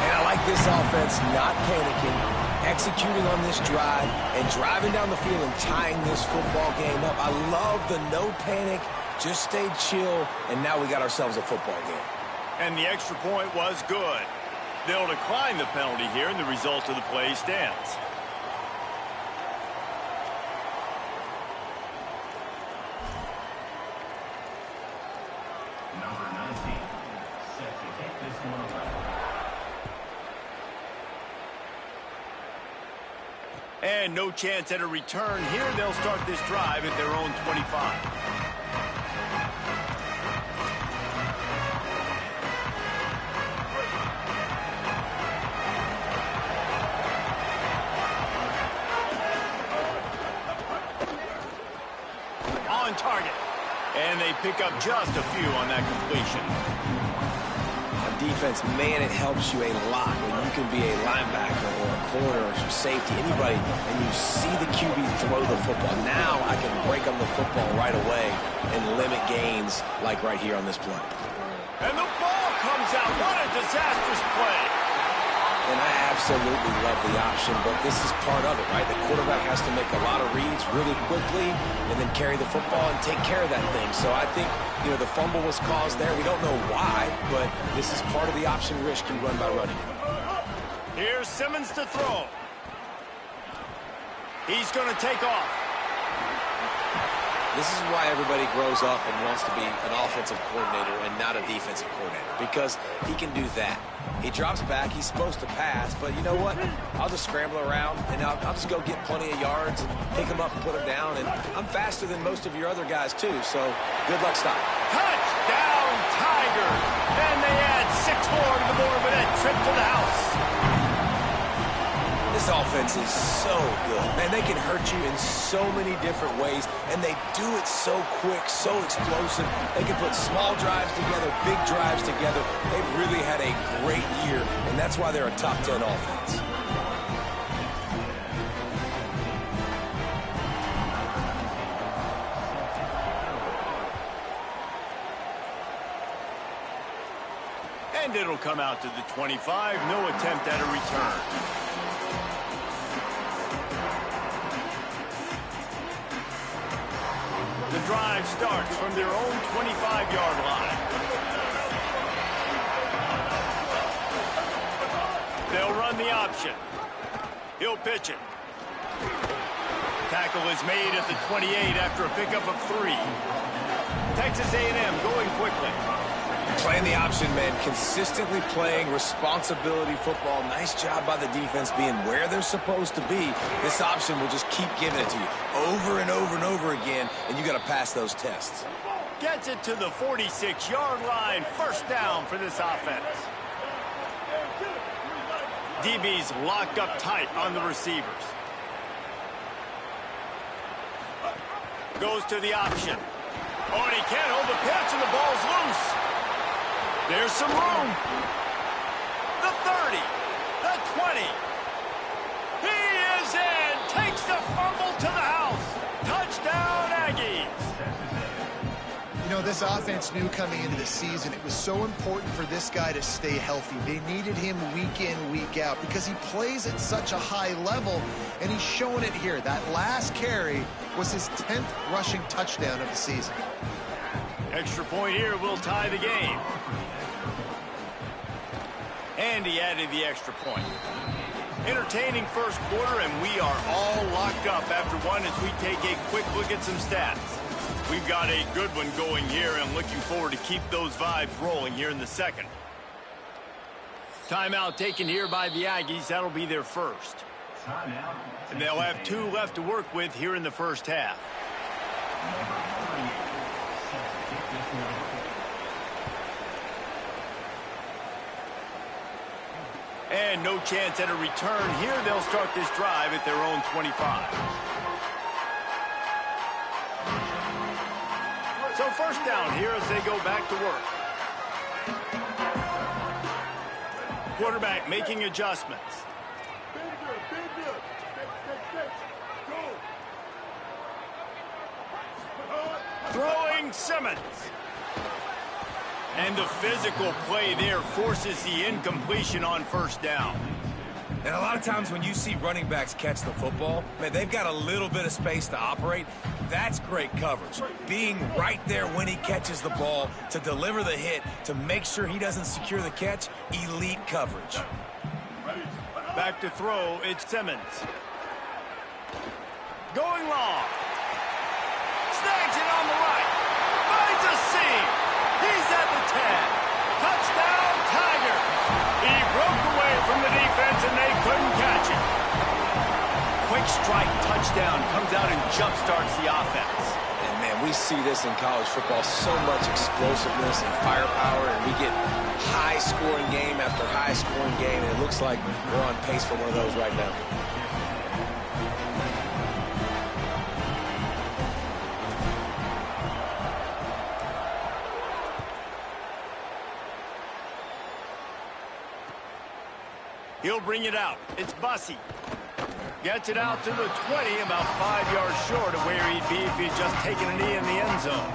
And I like this offense not panicking, executing on this drive, and driving down the field and tying this football game up. I love the no panic, just stay chill, and now we got ourselves a football game. And the extra point was good. They'll decline the penalty here, and the result of the play stands. And no chance at a return here. They'll start this drive at their own 25. On target. And they pick up just a few on that completion. Defense, man, it helps you a lot when you can be a linebacker or a corner or safety, anybody, and you see the QB throw the football. Now I can break on the football right away and limit gains like right here on this play. And the ball comes out. What a disastrous play. And I absolutely love the option, but this is part of it, right? The quarterback has to make a lot of reads really quickly and then carry the football and take care of that thing. So I think, you know, the fumble was caused there. We don't know why, but this is part of the option risk you run by running it. Here's Simmons to throw. He's going to take off. This is why everybody grows up and wants to be an offensive coordinator and not a defensive coordinator, because he can do that. He drops back. He's supposed to pass, but you know what? I'll just scramble around, and I'll just go get plenty of yards and pick him up and put him down, and I'm faster than most of your other guys, too, so good luck stopping. Touchdown, Tigers! And they add 6 more to the board with that trip to the house. This offense is so good. Man, they can hurt you in so many different ways, and they do it so quick, so explosive. They can put small drives together, big drives together. They've really had a great year, and that's why they're a top 10 offense. And it'll come out to the 25. No attempt at a return. The drive starts from their own 25-yard line. They'll run the option. He'll pitch it. Tackle is made at the 28 after a pickup of 3. Texas A&M going quickly. Playing the option, man, consistently playing responsibility football. Nice job by the defense being where they're supposed to be. This option will just keep giving it to you over and over and over again, and you got to pass those tests. Gets it to the 46-yard line. First down for this offense. DB's locked up tight on the receivers. Goes to the option. Oh, and he can't hold the pitch, and the ball's loose. There's some room. The 30. The 20. He is in. Takes the fumble to the house. Touchdown, Aggies. You know, this offense knew coming into the season it was so important for this guy to stay healthy. They needed him week in, week out because he plays at such a high level, and he's showing it here. That last carry was his 10th rushing touchdown of the season. Extra point here will tie the game. And he added the extra point. Entertaining first quarter, and we are all locked up after one as we take a quick look at some stats. We've got a good one going here, and looking forward to keep those vibes rolling here in the second. Timeout taken here by the Aggies. That'll be their first. And they'll have 2 left to work with here in the first half. And no chance at a return here. They'll start this drive at their own 25. So first down here as they go back to work. Quarterback making adjustments. Throwing Simmons. And the physical play there forces the incompletion on first down. And a lot of times when you see running backs catch the football, man, they've got a little bit of space to operate. That's great coverage. Being right there when he catches the ball to deliver the hit, to make sure he doesn't secure the catch, elite coverage. Back to throw, it's Simmons. Going long. Snags it on the right. Finds a seam. He's at the 10. Touchdown, Tigers. He broke away from the defense, and they couldn't catch him. Quick strike touchdown comes out and jump-starts the offense. And, man, we see this in college football, so much explosiveness and firepower, and we get high-scoring game after high-scoring game, and it looks like we're on pace for one of those right now. He'll bring it out. It's Bussey. Gets it out to the 20, about 5 yards short of where he'd be if he'd just taken a knee in the end zone.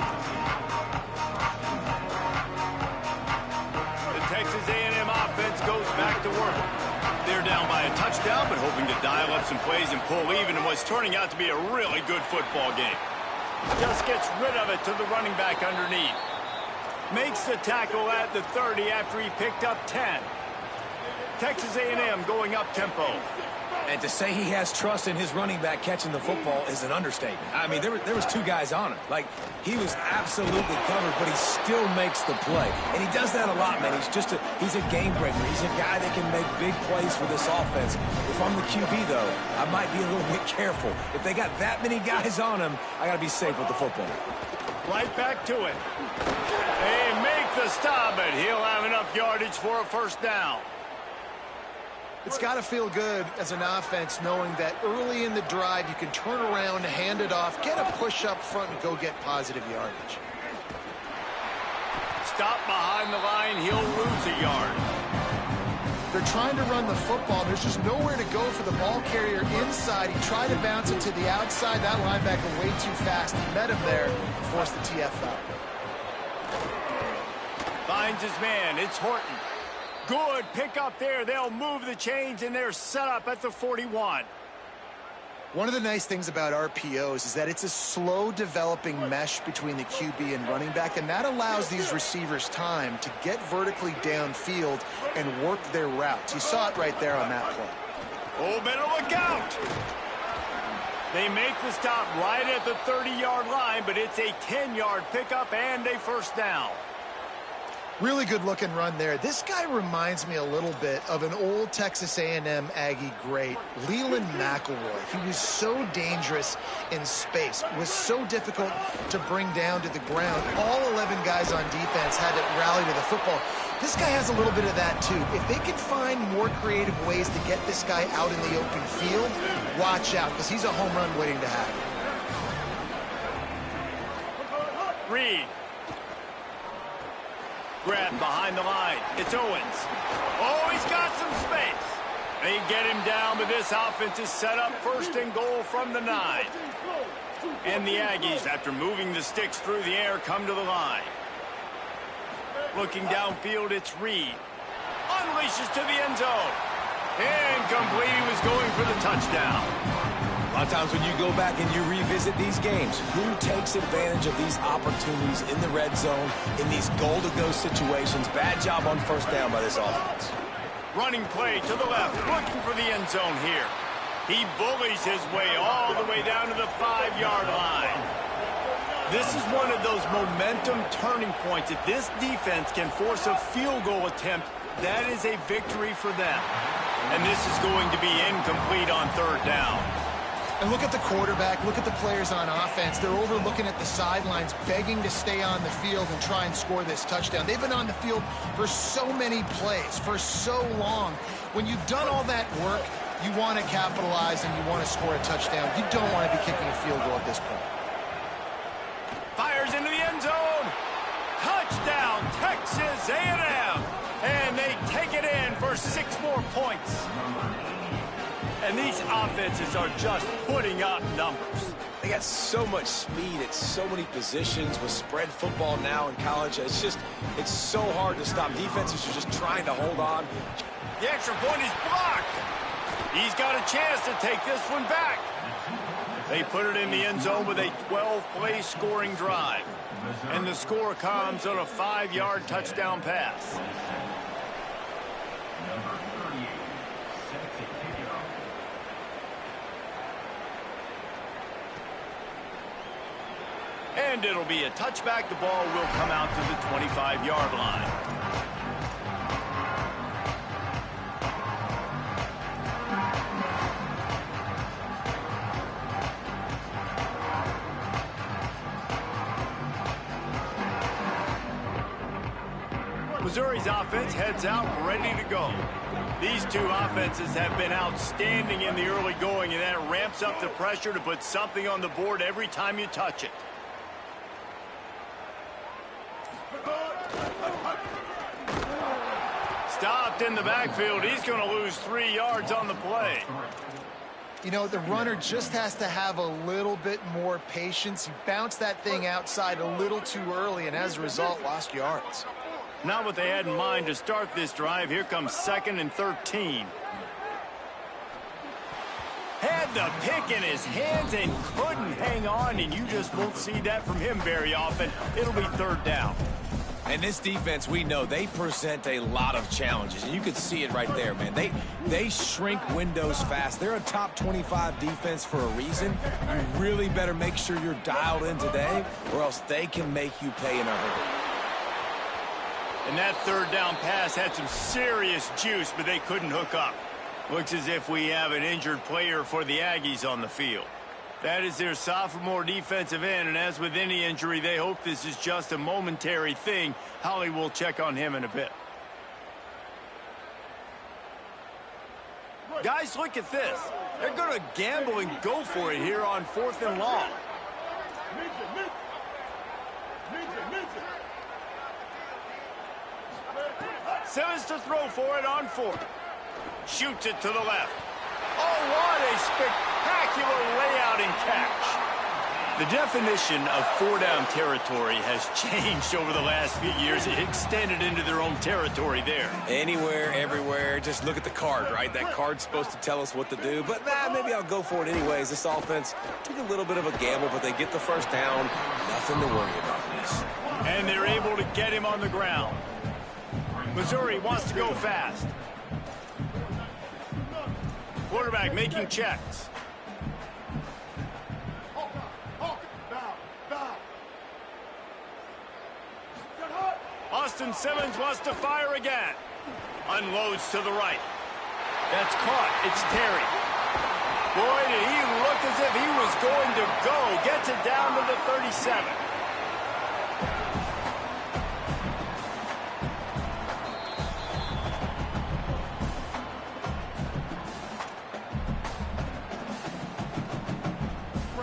The Texas A&M offense goes back to work. They're down by a touchdown, but hoping to dial up some plays and pull even in what's turning out to be a really good football game. Just gets rid of it to the running back underneath. Makes the tackle at the 30 after he picked up 10. Texas A&M going up tempo. And to say he has trust in his running back catching the football is an understatement. I mean, there was 2 guys on him. Like, he was absolutely covered, but he still makes the play. And he does that a lot, man. He's a game breaker. He's a guy that can make big plays for this offense. If I'm the QB, though, I might be a little bit careful. If they got that many guys on him, I got to be safe with the football. Right back to it. They make the stop, but he'll have enough yardage for a first down. It's got to feel good as an offense knowing that early in the drive you can turn around, hand it off, get a push up front, and go get positive yardage. Stop behind the line, he'll lose a yard. They're trying to run the football. There's just nowhere to go for the ball carrier inside. He tried to bounce it to the outside. That linebacker way too fast. He met him there and forced the TF out. Finds his man. It's Horton. Good pick up there. They'll move the chains, and they're set up at the 41. One of the nice things about RPOs is that it's a slow developing mesh between the QB and running back, and that allows these receivers time to get vertically downfield and work their routes. You saw it right there on that play. Oh, better look out. They make the stop right at the 30-yard line, but it's a 10-yard pickup and a first down. Really good looking run there. This guy reminds me a little bit of an old Texas A&M Aggie great, Leland McElroy. He was so dangerous in space, was so difficult to bring down to the ground. All 11 guys on defense had to rally to the football. This guy has a little bit of that too. If they can find more creative ways to get this guy out in the open field, watch out, because he's a home run waiting to happen. Reed. Grab behind the line. It's Owens. Oh, he's got some space. They get him down, but this offense is set up first and goal from the 9. And the Aggies, after moving the sticks through the air, come to the line. Looking downfield, it's Reed. Unleashes to the end zone. Incomplete. He was going for the touchdown. A lot of times when you go back and you revisit these games, who takes advantage of these opportunities in the red zone, in these goal-to-go situations? Bad job on first down by this offense. Running play to the left, looking for the end zone here. He bullies his way all the way down to the 5-yard line. This is one of those momentum turning points. If this defense can force a field goal attempt, that is a victory for them. And this is going to be incomplete on third down. And look at the quarterback, look at the players on offense. They're overlooking at the sidelines, begging to stay on the field and try and score this touchdown. They've been on the field for so many plays, for so long. When you've done all that work, you want to capitalize and you want to score a touchdown. You don't want to be kicking a field goal at this point. Fires into the end zone. Touchdown, Texas A&M. And they take it in for 6 more points. And these offenses are just putting up numbers. They got so much speed at so many positions with spread football now in college. It's so hard to stop. Defenses are just trying to hold on. The extra point is blocked. He's got a chance to take this one back. They put it in the end zone with a 12-play scoring drive. And the score comes on a 5-yard touchdown pass. And it'll be a touchback. The ball will come out to the 25-yard line. Missouri's offense heads out ready to go. These two offenses have been outstanding in the early going, and that ramps up the pressure to put something on the board every time you touch it. Stopped in the backfield. He's going to lose 3 yards on the play. You know, the runner just has to have a little bit more patience. He bounced that thing outside a little too early, and as a result, lost yards. Not what they had in mind to start this drive. Here comes 2nd and 13. Had the pick in his hands and couldn't hang on, and you just won't see that from him very often. It'll be 3rd down. And this defense, we know, they present a lot of challenges. And you can see it right there, man. They shrink windows fast. They're a top 25 defense for a reason. You really better make sure you're dialed in today, or else they can make you pay in a hurry. And that 3rd down pass had some serious juice, but they couldn't hook up. Looks as if we have an injured player for the Aggies on the field. That is their sophomore defensive end, and as with any injury, they hope this is just a momentary thing. Holly will check on him in a bit. Guys, look at this. They're going to gamble and go for it here on 4th and long. Simmons to throw for it on 4th. Shoots it to the left. Oh, what a spectacular layout and catch. The definition of four-down territory has changed over the last few years. It extended into their own territory there. Anywhere, everywhere. Just look at the card, right? That card's supposed to tell us what to do. But, maybe I'll go for it anyways. This offense took a little bit of a gamble, but they get the first down. Nothing to worry about this. And they're able to get him on the ground. Missouri wants to go fast. Quarterback making checks. Austin Simmons wants to fire again. Unloads to the right. That's caught. It's Terry. Boy, did he look as if he was going to go. Gets it down to the 37.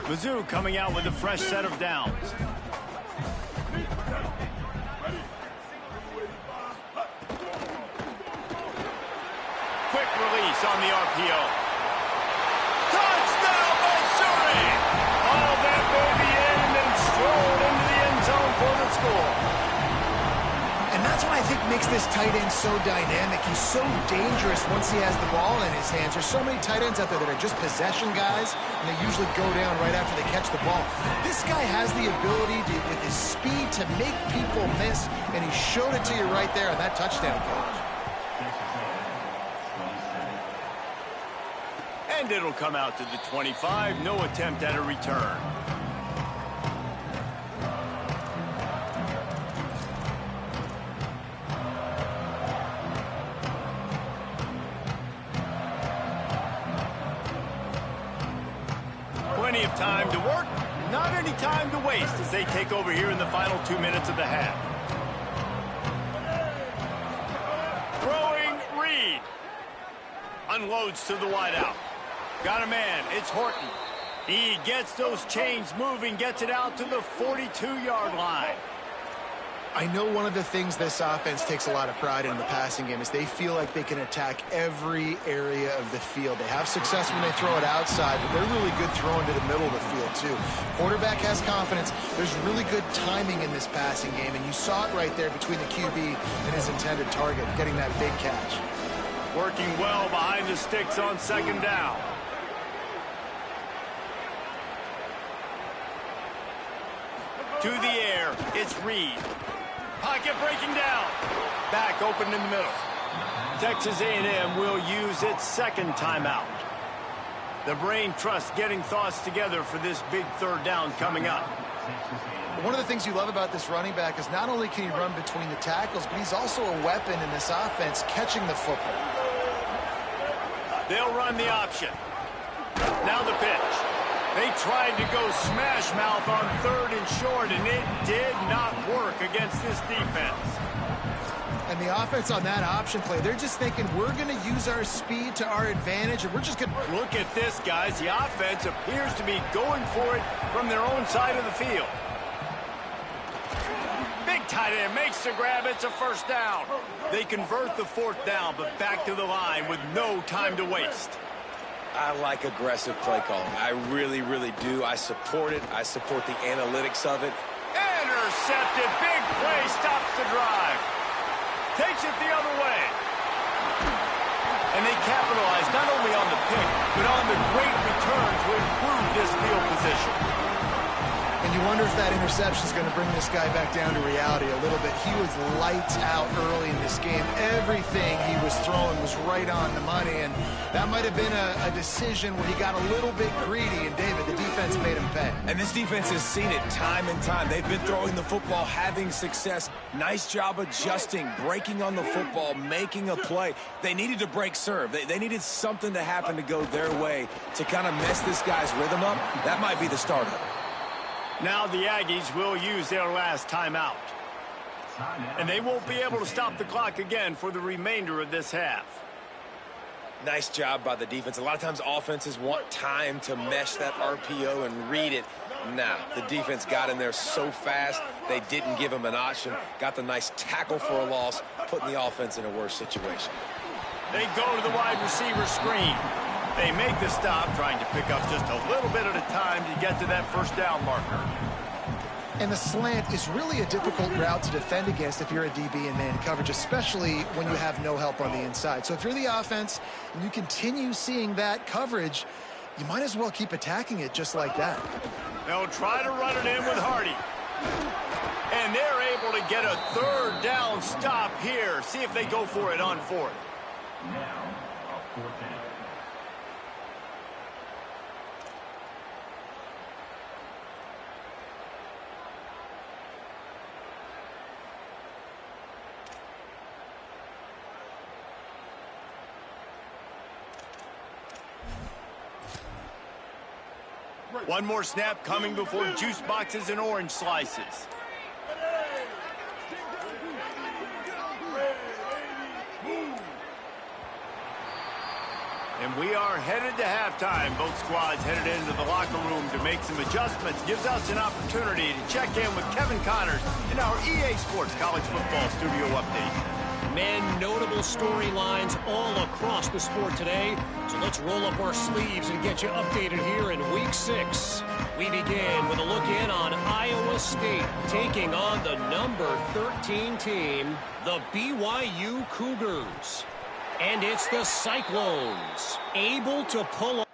Mizzou coming out with a fresh set of downs. Quick release on the RPO. Touchdown, Missouri! All that baby in and then strolled into the end zone for the score. And that's what I think makes this tight end so dynamic. He's so dangerous once he has the ball in his hands. There's so many tight ends out there that are just possession guys, and they usually go down right after they catch the ball. This guy has the ability to, with his speed, to make people miss, and he showed it to you right there on that touchdown catch. And it'll come out to the 25. No attempt at a return. Plenty of time to work, not any time to waste as they take over here in the final 2 minutes of the half. Throwing Reed. Unloads to the wideout. Got a man, it's Horton. He gets those chains moving, gets it out to the 42-yard line. I know one of the things this offense takes a lot of pride in the passing game is they feel like they can attack every area of the field. They have success when they throw it outside, but they're really good throwing to the middle of the field, too. Quarterback has confidence. There's really good timing in this passing game, and you saw it right there between the QB and his intended target, getting that big catch. Working well behind the sticks on second down. To the air, it's Reed. Pocket breaking down. Back open in the middle. Texas A&M will use its second timeout. The Brain Trust getting thoughts together for this big third down coming up. One of the things you love about this running back is not only can he run between the tackles, but he's also a weapon in this offense catching the football. They'll run the option. Now the pitch. They tried to go smash mouth on third and short, and it did not work against this defense. And the offense on that option play, they're just thinking we're going to use our speed to our advantage, and we're just going to... Look at this, guys. The offense appears to be going for it from their own side of the field. Big tight end makes the grab. It's a first down. They convert the fourth down, but back to the line with no time to waste. I like aggressive play calling. I really, really do. I support it. I support the analytics of it. Intercepted. Big play stops the drive. Takes it the other way. And they capitalize not only on the pick, but on the great return to improve this field position. And you wonder if that interception is going to bring this guy back down to reality a little bit. He was lights out early in this game. Everything he was throwing was right on the money, and that might have been a decision where he got a little bit greedy, and David, the defense made him pay. And this defense has seen it time and time. They've been throwing the football, having success. Nice job adjusting, breaking on the football, making a play. They needed to break serve. They needed something to happen to go their way to kind of mess this guy's rhythm up. That might be the start of it. Now the Aggies will use their last timeout. And they won't be able to stop the clock again for the remainder of this half. Nice job by the defense. A lot of times offenses want time to mesh that RPO and read it. Nah, the defense got in there so fast, they didn't give him an option. Got the nice tackle for a loss, putting the offense in a worse situation. They go to the wide receiver screen. They make the stop, trying to pick up just a little bit at a time to get to that first down marker. And the slant is really a difficult route to defend against if you're a DB in man coverage, especially when you have no help on the inside. So if you're the offense and you continue seeing that coverage, you might as well keep attacking it just like that. They'll try to run it in with Hardy. And they're able to get a third down stop here. See if they go for it on fourth. Now, a fourth down. One more snap coming before juice boxes and orange slices. And we are headed to halftime. Both squads headed into the locker room to make some adjustments. Gives us an opportunity to check in with Kevin Connors in our EA Sports College Football Studio Update. Men, notable storylines all across the sport today. So let's roll up our sleeves and get you updated here in Week 6. We begin with a look in on Iowa State taking on the number 13 team, the BYU Cougars. And it's the Cyclones, able to pull off.